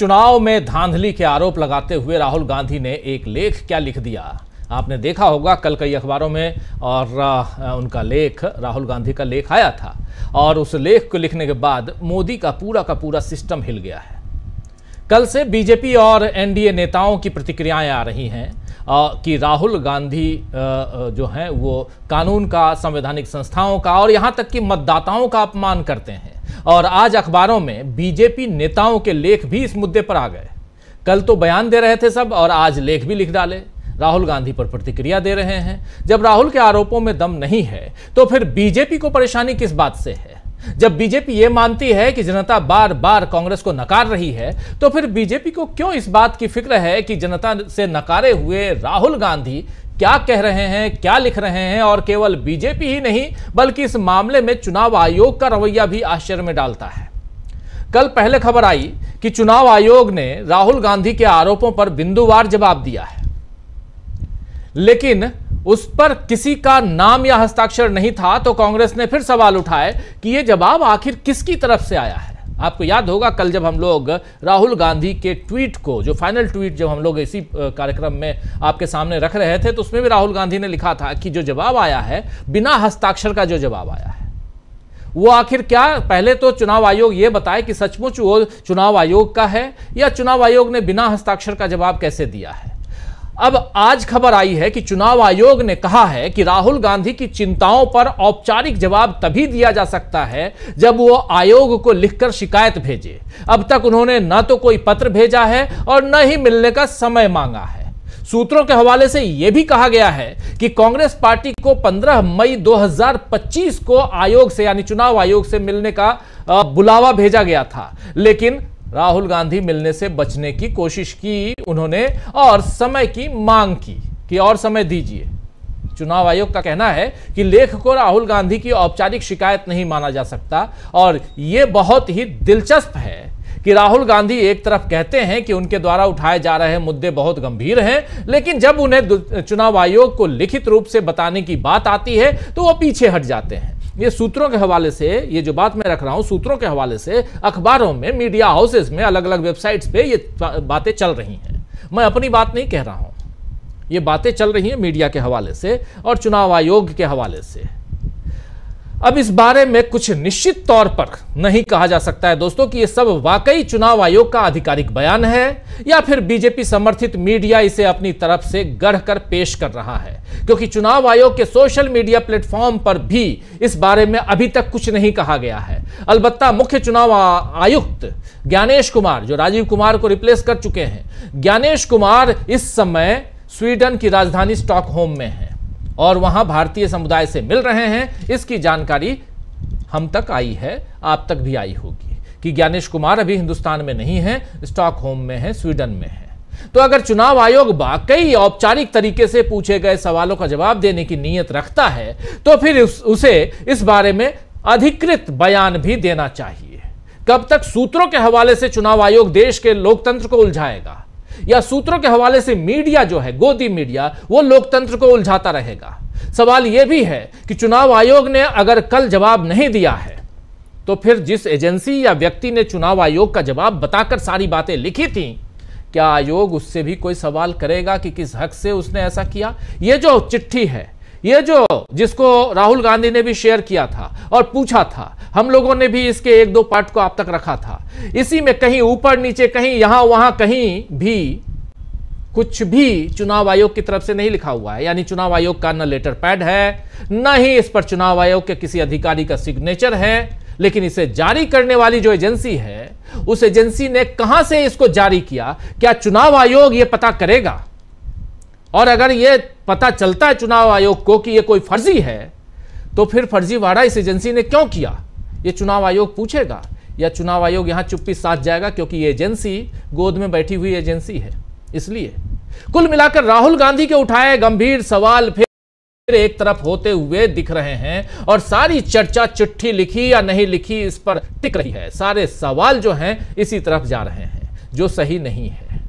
चुनाव में धांधली के आरोप लगाते हुए राहुल गांधी ने एक लेख क्या लिख दिया, आपने देखा होगा कल कई अखबारों में। और उनका लेख, राहुल गांधी का लेख आया था और उस लेख को लिखने के बाद मोदी का पूरा सिस्टम हिल गया है। कल से बीजेपी और एनडीए नेताओं की प्रतिक्रियाएं आ रही हैं कि राहुल गांधी जो हैं वो कानून का, संवैधानिक संस्थाओं का और यहां तक कि मतदाताओं का अपमान करते हैं। और आज अखबारों में बीजेपी नेताओं के लेख भी इस मुद्दे पर आ गए। कल तो बयान दे रहे थे सब और आज लेख भी लिख डाले, राहुल गांधी पर प्रतिक्रिया दे रहे हैं। जब राहुल के आरोपों में दम नहीं है तो फिर बीजेपी को परेशानी किस बात से है? जब बीजेपी ये मानती है कि जनता बार बार कांग्रेस को नकार रही है तो फिर बीजेपी को क्यों इस बात की फिक्र है कि जनता से नकारे हुए राहुल गांधी क्या कह रहे हैं, क्या लिख रहे हैं? और केवल बीजेपी ही नहीं बल्कि इस मामले में चुनाव आयोग का रवैया भी आश्चर्य में डालता है। कल पहले खबर आई कि चुनाव आयोग ने राहुल गांधी के आरोपों पर बिंदुवार जवाब दिया है, लेकिन उस पर किसी का नाम या हस्ताक्षर नहीं था। तो कांग्रेस ने फिर सवाल उठाए कि यह जवाब आखिर किसकी तरफ से आया है। आपको याद होगा कल जब हम लोग राहुल गांधी के ट्वीट को, जो फाइनल ट्वीट जब हम लोग इसी कार्यक्रम में आपके सामने रख रहे थे, तो उसमें भी राहुल गांधी ने लिखा था कि जो जवाब आया है, बिना हस्ताक्षर का जो जवाब आया है, वो आखिर क्या? पहले तो चुनाव आयोग ये बताए कि सचमुच वो चुनाव आयोग का है या चुनाव आयोग ने बिना हस्ताक्षर का जवाब कैसे दिया है। अब आज खबर आई है कि चुनाव आयोग ने कहा है कि राहुल गांधी की चिंताओं पर औपचारिक जवाब तभी दिया जा सकता है जब वो आयोग को लिखकर शिकायत भेजे। अब तक उन्होंने न तो कोई पत्र भेजा है और न ही मिलने का समय मांगा है। सूत्रों के हवाले से यह भी कहा गया है कि कांग्रेस पार्टी को 15 मई 2025 को आयोग से, यानी चुनाव आयोग से मिलने का बुलावा भेजा गया था, लेकिन राहुल गांधी मिलने से बचने की कोशिश की उन्होंने और समय की मांग की कि और समय दीजिए। चुनाव आयोग का कहना है कि लेख को राहुल गांधी की औपचारिक शिकायत नहीं माना जा सकता। और यह बहुत ही दिलचस्प है कि राहुल गांधी एक तरफ कहते हैं कि उनके द्वारा उठाए जा रहे मुद्दे बहुत गंभीर हैं, लेकिन जब उन्हें चुनाव आयोग को लिखित रूप से बताने की बात आती है तो वो पीछे हट जाते हैं। ये सूत्रों के हवाले से, ये जो बात मैं रख रहा हूं, सूत्रों के हवाले से अखबारों में, मीडिया हाउसेस में, अलग अलग वेबसाइट्स पे ये बातें चल रही हैं। मैं अपनी बात नहीं कह रहा हूं, ये बातें चल रही हैं मीडिया के हवाले से और चुनाव आयोग के हवाले से। अब इस बारे में कुछ निश्चित तौर पर नहीं कहा जा सकता है दोस्तों कि ये सब वाकई चुनाव आयोग का आधिकारिक बयान है या फिर बीजेपी समर्थित मीडिया इसे अपनी तरफ से गढ़कर पेश कर रहा है, क्योंकि चुनाव आयोग के सोशल मीडिया प्लेटफॉर्म पर भी इस बारे में अभी तक कुछ नहीं कहा गया है। अलबत्ता मुख्य चुनाव आयुक्त ज्ञानेश कुमार, जो राजीव कुमार को रिप्लेस कर चुके हैं, ज्ञानेश कुमार इस समय स्वीडन की राजधानी स्टॉकहोम में है और वहां भारतीय समुदाय से मिल रहे हैं। इसकी जानकारी हम तक आई है, आप तक भी आई होगी कि ज्ञानेश कुमार अभी हिंदुस्तान में नहीं है, स्टॉकहोम में है, स्वीडन में है। तो अगर चुनाव आयोग वाकई औपचारिक तरीके से पूछे गए सवालों का जवाब देने की नीयत रखता है तो फिर उसे इस बारे में अधिकृत बयान भी देना चाहिए। कब तक सूत्रों के हवाले से चुनाव आयोग देश के लोकतंत्र को उलझाएगा या सूत्रों के हवाले से मीडिया जो है, गोदी मीडिया, वो लोकतंत्र को उलझाता रहेगा? सवाल यह भी है कि चुनाव आयोग ने अगर कल जवाब नहीं दिया है तो फिर जिस एजेंसी या व्यक्ति ने चुनाव आयोग का जवाब बताकर सारी बातें लिखी थी, क्या आयोग उससे भी कोई सवाल करेगा कि किस हक से उसने ऐसा किया? ये जो चिट्ठी है, ये जो जिसको राहुल गांधी ने भी शेयर किया था और पूछा था, हम लोगों ने भी इसके 1-2 पार्ट को आप तक रखा था, इसी में कहीं ऊपर नीचे, कहीं यहां वहां, कहीं भी कुछ भी चुनाव आयोग की तरफ से नहीं लिखा हुआ है। यानी चुनाव आयोग का न लेटर पैड है, न ही इस पर चुनाव आयोग के किसी अधिकारी का सिग्नेचर है। लेकिन इसे जारी करने वाली जो एजेंसी है, उस एजेंसी ने कहां से इसको जारी किया? क्या चुनाव आयोग यह पता करेगा? और अगर यह पता चलता है चुनाव आयोग को कि यह कोई फर्जी है, तो फिर फर्जीवाड़ा इस एजेंसी ने क्यों किया, यह चुनाव आयोग पूछेगा या चुनाव आयोग यहां चुप्पी साध जाएगा? क्योंकि यह एजेंसी गोद में बैठी हुई एजेंसी है। इसलिए कुल मिलाकर राहुल गांधी के उठाए गंभीर सवाल फिर एक तरफ होते हुए दिख रहे हैं और सारी चर्चा चिट्ठी लिखी या नहीं लिखी इस पर टिक रही है। सारे सवाल जो हैं इसी तरफ जा रहे हैं, जो सही नहीं है।